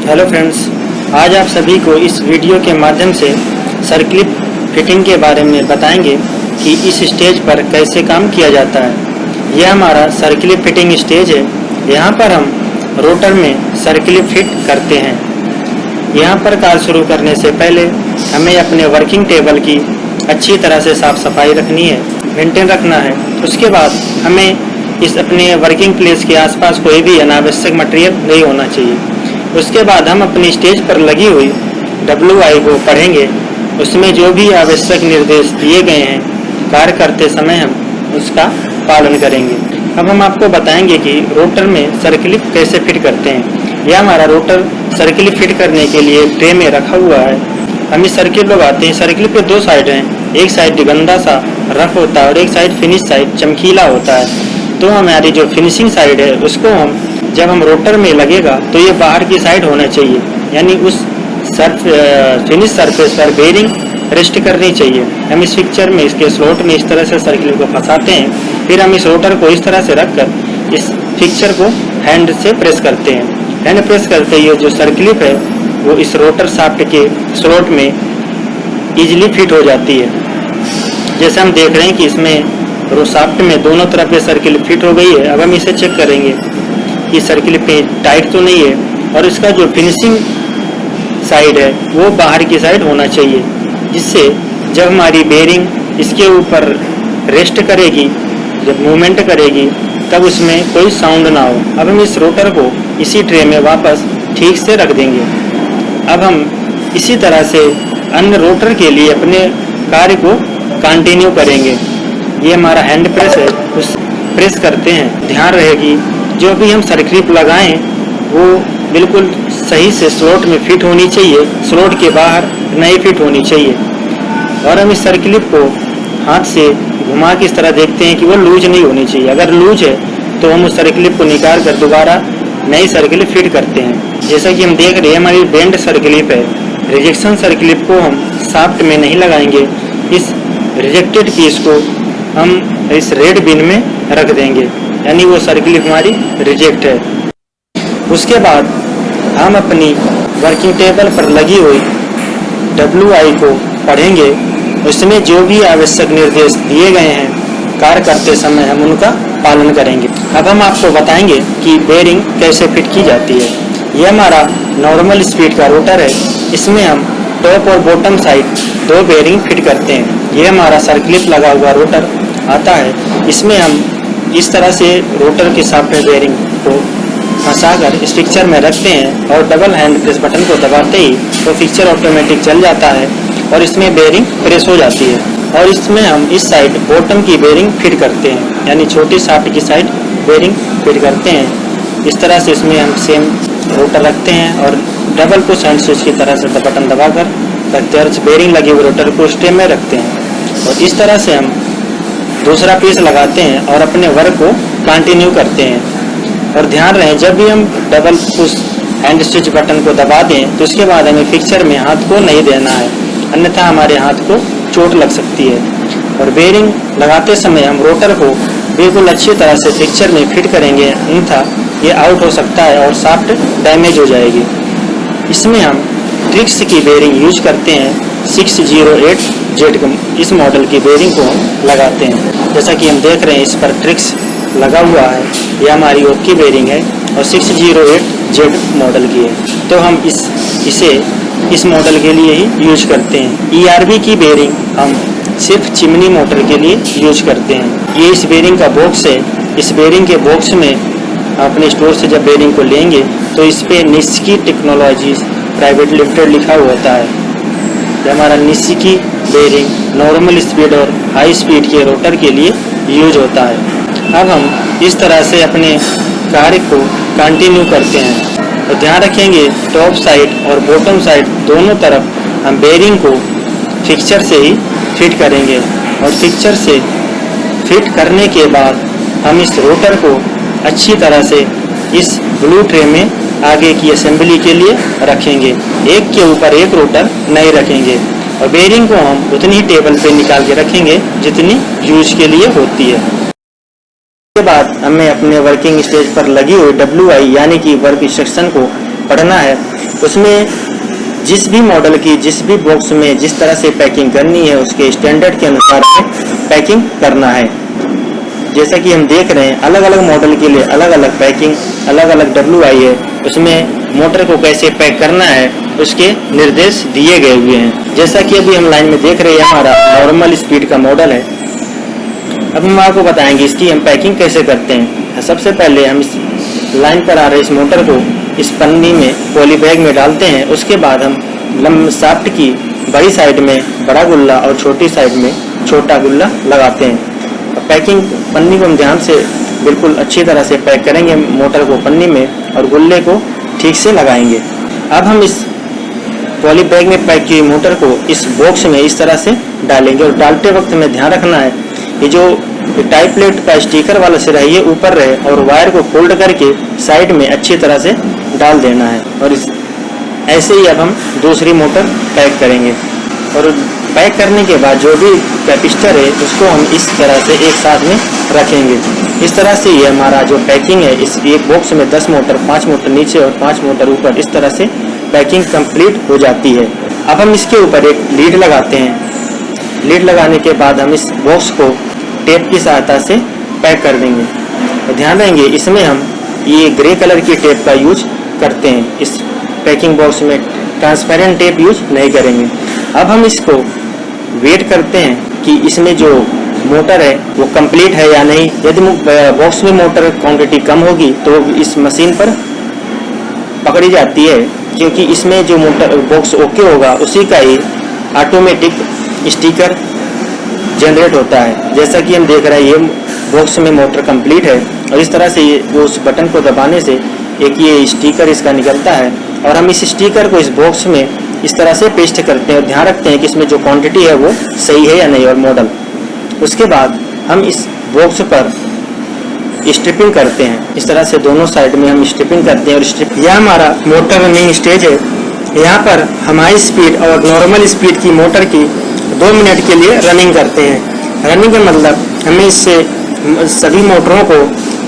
Hello friends, आज आप सभी को इस वीडियो के माध्यम से सर्किल फिटिंग के बारे में बताएंगे कि इस स्टेज पर कैसे काम किया जाता है। यह हमारा सर्किल फिटिंग स्टेज है। यहाँ पर हम रोटर में सर्किल फिट करते हैं। यहाँ पर कार्य शुरू करने से पहले हमें अपने वर्किंग टेबल की अच्छी तरह से साफ सफाई रखनी है, मेंटेन रखना है। उसके बाद हमें इस अपने वर्किंग प्लेस के आसपास कोई भी अनावश्यक मटेरियल नहीं होना चाहिए। उसके बाद हम अपनी स्टेज पर लगी हुई WI को पढ़ेंगे। उसमें जो भी आवश्यक निर्देश दिए गए हैं कार्य करते समय हम उसका पालन करेंगे। अब हम आपको बताएंगे कि रोटर में सर्किल कैसे फिट करते हैं। यह हमारा रोटर सर्किल फिट करने के लिए ट्रे में रखा हुआ है। हम इस सर्किल लगाते हैं। सर्किल पे दो साइड हैं, एक साइड गंदा सा रफ होता है और एक साइड फिनिश साइड चमकीला होता है। तो हमारी जो फिनिशिंग साइड है उसको हम जब हम रोटर में लगेगा तो ये बाहर की साइड होना चाहिए, यानी उस फिनिश सरफेस पर बेरिंग रेस्ट करनी चाहिए। हम इस पिक्चर में इसके स्लॉट में इस तरह से सर्किल को फंसाते हैं। फिर हम इस रोटर को इस तरह से रखकर इस पिक्चर को हैंड से प्रेस करते हैं। हैंड प्रेस करते ही जो सर्किल है वो इस रोटर शाफ्ट के स्लॉट में इजीली फिट हो जाती है। जैसे हम देख रहे हैं कि इसमें शाफ्ट में दोनों तरफ ये सर्किल फिट हो गई है। अब हम इसे चेक करेंगे कि सर्किल पे टाइट तो नहीं है और इसका जो फिनिशिंग साइड है वो बाहर की साइड होना चाहिए, जिससे जब हमारी बेरिंग इसके ऊपर रेस्ट करेगी, जब मूवमेंट करेगी तब उसमें कोई साउंड ना हो। अब हम इस रोटर को इसी ट्रे में वापस ठीक से रख देंगे। अब हम इसी तरह से अन्य रोटर के लिए अपने कार्य को कंटिन्यू करेंगे। ये हमारा हैंड प्रेस है, उस प्रेस करते हैं। ध्यान रहेगी जो भी हम सर्किल लगाएं वो बिल्कुल सही से स्लॉट में फिट होनी चाहिए, स्लॉट के बाहर नहीं फिट होनी चाहिए। और हम इस सर्किल को हाथ से घुमा के इस तरह देखते हैं कि वो लूज नहीं होनी चाहिए। अगर लूज है तो हम उस सर्किल को निकाल कर दोबारा नई सर्किल फिट करते हैं। जैसा कि हम देख रहे हैं हमारी बेंड सर्किल है। रिजेक्शन सर्किल को हम शाफ्ट में नहीं लगाएंगे। इस रिजेक्टेड पीस को हम इस रेड बिन में रख देंगे, यानी वो सर्किल हमारी रिजेक्ट है। उसके बाद हम अपनी वर्किंग टेबल पर लगी हुई WI को पढ़ेंगे। उसमें जो भी आवश्यक निर्देश दिए गए हैं कार्य करते समय हम उनका पालन करेंगे। अब हम आपको बताएंगे कि बेरिंग कैसे फिट की जाती है। यह हमारा नॉर्मल स्पीड का रोटर है। इसमें हम टॉप और बॉटम साइड दो बेरिंग फिट करते हैं। ये हमारा सर्किल लगा हुआ रोटर आता है। इसमें हम इस तरह से रोटर के शाफ्ट में बेरिंग को फंसाकर इस पिक्चर में रखते हैं और डबल हैंड प्रेस बटन को दबाते ही तो पिक्चर ऑटोमेटिक चल जाता है और इसमें बेरिंग प्रेस हो जाती है। और इसमें हम इस साइड बॉटम की बेरिंग फिट करते हैं, यानी छोटी शाफ्ट की साइड बेरिंग फिट करते हैं। इस तरह से इसमें हम सेम रोटर रखते हैं और डबल पुश हैंड स्विच की तरह से बटन दबाकर रखते हैं और बेरिंग लगी हुई रोटर को स्टेम में रखते हैं। और इस तरह से हम दूसरा पीस लगाते हैं और अपने वर्क को कंटिन्यू करते हैं। और ध्यान रहे जब भी हम double push hand switch button को दबा दें तो उसके बाद हमें फिक्चर में हाथ को नहीं देना है, अन्यथा हमारे हाथ को चोट लग सकती है। और बेरिंग लगाते समय हम रोटर को बिल्कुल अच्छी तरह से फिक्चर में फिट करेंगे, अन्यथा ये आउट हो सकता है और शाफ्ट डैमेज हो जाएगी। इसमें हम ट्रिक्स की बेरिंग यूज करते हैं। 608Z इस मॉडल की बेरिंग को हम लगाते हैं। जैसा कि हम देख रहे हैं इस पर ट्रिक्स लगा हुआ है। यह हमारी ओक की बेरिंग है और 608Z मॉडल की है, तो हम इसे इस मॉडल के लिए ही यूज करते हैं। ERB की बेरिंग हम सिर्फ चिमनी मोटर के लिए यूज करते हैं। ये इस बेरिंग का बॉक्स है। इस बेरिंग के बॉक्स में अपने स्टोर से जब बेरिंग को लेंगे तो इस पे निस्की टेक्नोलॉजीज प्राइवेट लिमिटेड लिखा हुआ होता है। ये हमारा निस्की बेरिंग नॉर्मल स्पीड और हाई स्पीड के रोटर के लिए यूज होता है। अब हम इस तरह से अपने कार्य को कंटिन्यू करते हैं। तो ध्यान रखेंगे टॉप साइड और बॉटम साइड दोनों तरफ हम बेरिंग को फिक्चर से ही फिट करेंगे। और फिक्चर से फिट करने के बाद हम इस रोटर को अच्छी तरह से इस ब्लू ट्रे में आगे की असेंबली के लिए रखेंगे। एक के ऊपर एक रोटर नहीं रखेंगे और बेरिंग को हम उतनी टेबल पे निकाल के रखेंगे जितनी यूज के लिए होती है। उसके बाद हमें अपने वर्किंग स्टेज पर लगी हुई WI यानी कि वर्क इंस्ट्रक्शन को पढ़ना है, उसमें जिस भी मॉडल की जिस भी बॉक्स में जिस तरह से पैकिंग करनी है उसके स्टैंडर्ड के अनुसार हमें पैकिंग करना है। जैसा कि हम देख रहे हैं अलग अलग मॉडल के लिए अलग अलग पैकिंग, अलग अलग WI है, उसमें मोटर को कैसे पैक करना है उसके निर्देश दिए गए हुए हैं। जैसा कि अभी हम लाइन में देख रहे हैं हमारा नॉर्मल स्पीड का मॉडल है। अब हम आपको बताएंगे इसकी हम पैकिंग कैसे करते हैं। सबसे पहले हम इस लाइन पर आ रहे इस मोटर को इस पन्नी में पॉली बैग में डालते हैं। उसके बाद हम शाफ्ट की बड़ी साइड में बड़ा गुल्ला और छोटी साइड में छोटा गुल्ला लगाते हैं। पैकिंग पन्नी को हम ध्यान से बिल्कुल अच्छी तरह से पैक करेंगे मोटर को पन्नी में और गुल्ले को ठीक से लगाएंगे। अब हम इस पॉली बैग में पैक की मोटर को इस बॉक्स में इस तरह से डालेंगे और डालते वक्त हमें ध्यान रखना है ये जो टाई प्लेट का स्टिकर वाला सिरा ये ऊपर रहे और वायर को फोल्ड करके साइड में अच्छी तरह से डाल देना है। और इस ऐसे ही अब हम दूसरी मोटर पैक करेंगे और पैक करने के बाद जो भी कैपिस्टर है उसको हम इस तरह से एक साथ में रखेंगे। इस तरह से ये हमारा जो पैकिंग है इस एक बॉक्स में 10 मोटर, 5 मोटर नीचे और 5 मोटर ऊपर, इस तरह से पैकिंग कंप्लीट हो जाती है। अब हम इसके ऊपर एक लीड लगाते हैं। लीड लगाने के बाद हम इस बॉक्स को टेप की सहायता से पैक कर देंगे। और ध्यान देंगे इसमें हम ये ग्रे कलर की टेप का यूज करते हैं। इस पैकिंग बॉक्स में ट्रांसपेरेंट टेप यूज नहीं करेंगे। अब हम इसको वेट करते हैं कि इसमें जो मोटर है वो कंप्लीट है या नहीं। यदि बॉक्स में मोटर क्वांटिटी कम होगी तो इस मशीन पर पकड़ी जाती है, क्योंकि इसमें जो मोटर बॉक्स ओके होगा उसी का ही ऑटोमेटिक स्टिकर जनरेट होता है। जैसा कि हम देख रहे हैं ये बॉक्स में मोटर कंप्लीट है और इस तरह से ये उस बटन को दबाने से एक ये स्टिकर इसका निकलता है और हम इस स्टिकर को इस बॉक्स में इस तरह से पेस्ट करते हैं और ध्यान रखते हैं कि इसमें जो क्वांटिटी है वो सही है या नहीं और मॉडल। उसके बाद हम इस बॉक्स पर स्ट्रिपिंग करते हैं। इस तरह से दोनों साइड में हम स्ट्रिपिंग करते हैं। और यह हमारा मोटर रनिंग स्टेज है। यहाँ पर हम हाई स्पीड और नॉर्मल स्पीड की मोटर की 2 मिनट के लिए रनिंग करते हैं। रनिंग का मतलब हमें इससे सभी मोटरों को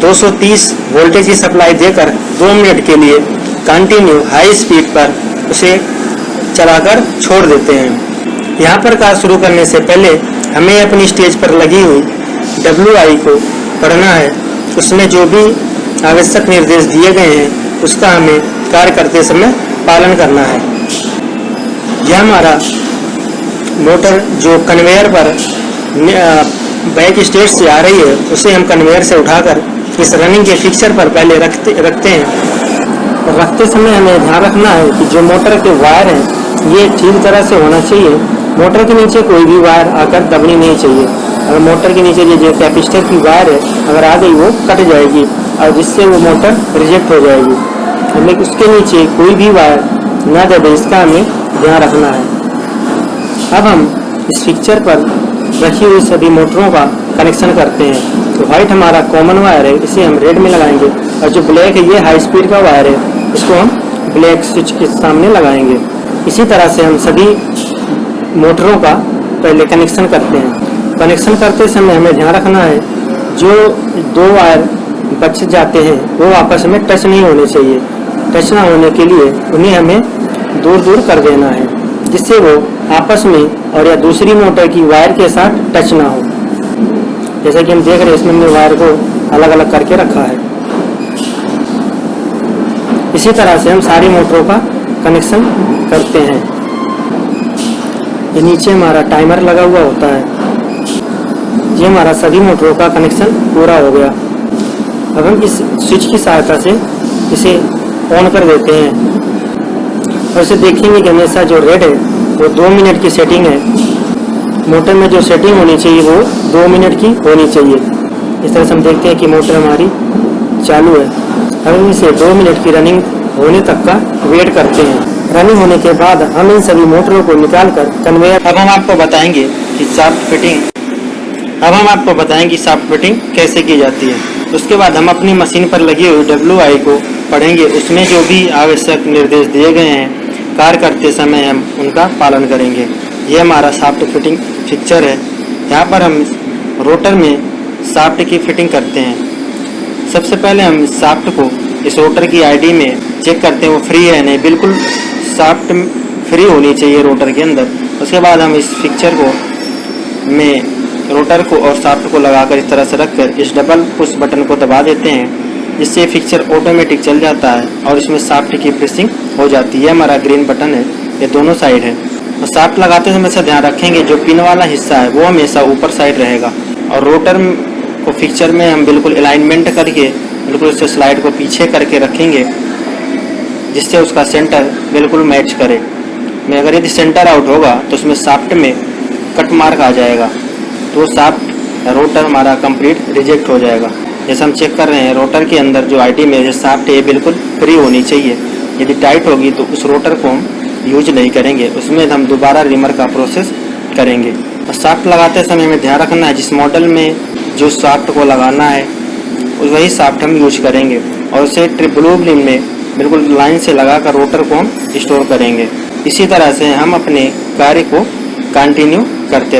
230 वोल्टेज की सप्लाई देकर 2 मिनट के लिए कंटिन्यू हाई स्पीड पर उसे चलाकर छोड़ देते हैं। यहाँ पर कार शुरू करने से पहले हमें अपनी स्टेज पर लगी हुई WI को पढ़ना है। उसमें जो भी आवश्यक निर्देश दिए गए हैं उसका हमें कार्य करते समय पालन करना है। यह हमारा मोटर जो कन्वेयर पर बैक स्टेज से आ रही है उसे हम कन्वेयर से उठाकर इस रनिंग के फिक्सर पर पहले रखते हैं। और रखते समय हमें ध्यान रखना है कि जो मोटर के वायर हैं ये ठीक तरह से होना चाहिए। मोटर के नीचे कोई भी वायर आकर दबनी नहीं चाहिए। अगर मोटर के नीचे जो कैपिस्टर की वायर है अगर आ गई वो कट जाएगी और जिससे वो मोटर रिजेक्ट हो जाएगी। हमें उसके नीचे कोई भी वायर ना दबे इसका हमें ध्यान रखना है। अब हम इस फिक्सर पर रखी हुई सभी मोटरों का कनेक्शन करते हैं। तो व्हाइट हमारा कॉमन वायर है, इसे हम रेड में लगाएंगे और जो ब्लैक है ये हाई स्पीड का वायर है, इसको हम ब्लैक स्विच के सामने लगाएंगे। इसी तरह से हम सभी मोटरों का पहले कनेक्शन करते हैं। कनेक्शन करते समय हमें ध्यान रखना है जो 2 वायर बच जाते हैं वो आपस में टच नहीं होने चाहिए। टच ना होने के लिए उन्हें हमें दूर दूर कर देना है जिससे वो आपस में और या दूसरी मोटर की वायर के साथ टच ना हो। जैसा कि हम देख रहे हैं इसमें हमने वायर को अलग अलग करके रखा है। इसी तरह से हम सारी मोटरों का कनेक्शन करते हैं। ये नीचे हमारा टाइमर लगा हुआ होता है। ये हमारा सभी मोटरों का कनेक्शन पूरा हो गया। अब हम इस स्विच की सहायता से इसे ऑन कर देते हैं और इसे देखेंगे कि हमेशा जो रेड है वो 2 मिनट की सेटिंग है। मोटर में जो सेटिंग होनी चाहिए वो 2 मिनट की होनी चाहिए। इस तरह से हम देखते हैं कि मोटर हमारी चालू है। हम इसे 2 मिनट की रनिंग होने तक का वेट करते हैं। रनिंग होने के बाद हम इन सभी मोटरों को निकालकर कन्वेयर अब हम आपको बताएंगे कि शाफ्ट फिटिंग कैसे की जाती है। उसके बाद हम अपनी मशीन पर लगी हुई WI को पढ़ेंगे। उसमें जो भी आवश्यक निर्देश दिए गए हैं कार्य करते समय हम उनका पालन करेंगे। यह हमारा शाफ्ट फिटिंग फिक्सर है। यहाँ पर हम रोटर में शाफ्ट की फिटिंग करते हैं। सबसे पहले हम शाफ्ट को इस रोटर की ID में चेक करते हैं वो फ्री है नहीं, बिल्कुल शाफ्ट फ्री होनी चाहिए रोटर के अंदर। उसके बाद हम इस फिक्चर को में रोटर को और शाफ्ट को लगाकर इस तरह से रखकर इस डबल पुश बटन को दबा देते हैं, जिससे फिक्चर ऑटोमेटिक चल जाता है और इसमें शाफ्ट की प्रेसिंग हो जाती है। हमारा ग्रीन बटन है, ये दोनों साइड है। और शाफ्ट लगाते समय से ध्यान रखेंगे जो पिन वाला हिस्सा है वो हमेशा ऊपर साइड रहेगा, और रोटर को फिक्चर में हम बिल्कुल अलाइनमेंट करके बिल्कुल उससे स्लाइड को पीछे करके रखेंगे, जिससे उसका सेंटर बिल्कुल मैच करे। मैं अगर यदि सेंटर आउट होगा तो उसमें शाफ्ट में कट मार्क आ जाएगा, तो शाफ्ट रोटर हमारा कंप्लीट रिजेक्ट हो जाएगा। जैसे हम चेक कर रहे हैं रोटर के अंदर जो आईटी में जो शाफ्ट है बिल्कुल फ्री होनी चाहिए। यदि टाइट होगी तो उस रोटर को हम यूज नहीं करेंगे, उसमें हम दोबारा रिमर का प्रोसेस करेंगे। और शाफ्ट लगाते समय हमें ध्यान रखना है जिस मॉडल में जो शाफ्ट को लगाना है वही शाफ्ट हम यूज करेंगे, और उसे ब्लू ग्लिन में बिल्कुल लाइन से लगाकर रोटर को हम स्टोर करेंगे। इसी तरह से हम अपने कार्य को कंटिन्यू करते